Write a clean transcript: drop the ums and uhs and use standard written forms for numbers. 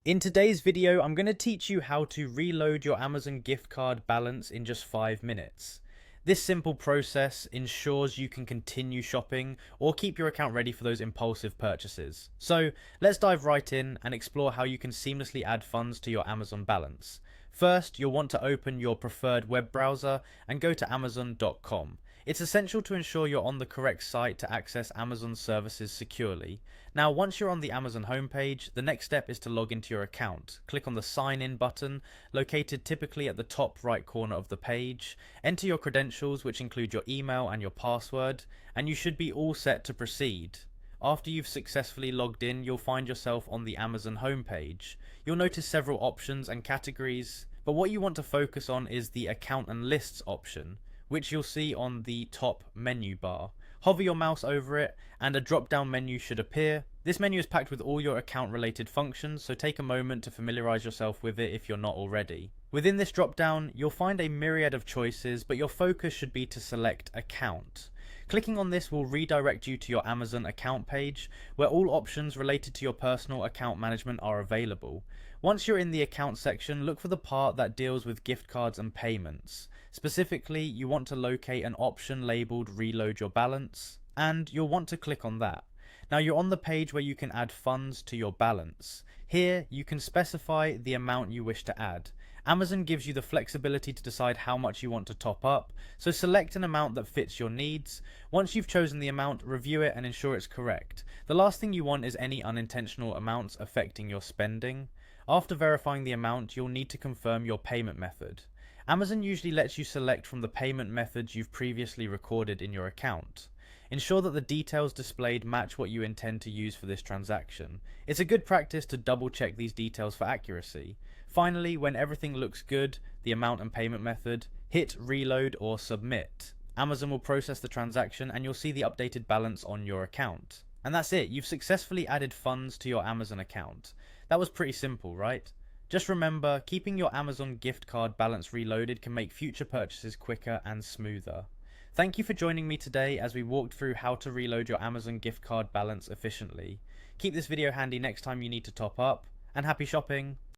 In today's video, I'm going to teach you how to reload your Amazon gift card balance in just 5 minutes. This simple process ensures you can continue shopping or keep your account ready for those impulsive purchases. So let's dive right in and explore how you can seamlessly add funds to your Amazon balance. First, you'll want to open your preferred web browser and go to Amazon.com. It's essential to ensure you're on the correct site to access Amazon services securely. Now, once you're on the Amazon homepage, the next step is to log into your account. Click on the Sign In button, located typically at the top right corner of the page. Enter your credentials, which include your email and your password, and you should be all set to proceed. After you've successfully logged in, you'll find yourself on the Amazon homepage. You'll notice several options and categories, but what you want to focus on is the Account and Lists option, which you'll see on the top menu bar. Hover your mouse over it and a drop down menu should appear. This menu is packed with all your account related functions, so take a moment to familiarize yourself with it if you're not already. Within this drop down, you'll find a myriad of choices, but your focus should be to select Account. Clicking on this will redirect you to your Amazon account page, where all options related to your personal account management are available. Once you're in the account section, look for the part that deals with gift cards and payments. Specifically, you want to locate an option labeled Reload Your Balance, and you'll want to click on that. Now you're on the page where you can add funds to your balance. Here, you can specify the amount you wish to add. Amazon gives you the flexibility to decide how much you want to top up, so select an amount that fits your needs. Once you've chosen the amount, review it and ensure it's correct. The last thing you want is any unintentional amounts affecting your spending. After verifying the amount, you'll need to confirm your payment method. Amazon usually lets you select from the payment methods you've previously recorded in your account. Ensure that the details displayed match what you intend to use for this transaction. It's a good practice to double check these details for accuracy. Finally, when everything looks good, the amount and payment method, hit reload or submit. Amazon will process the transaction and you'll see the updated balance on your account. And that's it, you've successfully added funds to your Amazon account. That was pretty simple, right? Just remember, keeping your Amazon gift card balance reloaded can make future purchases quicker and smoother. Thank you for joining me today as we walked through how to reload your Amazon gift card balance efficiently. Keep this video handy next time you need to top up, and happy shopping!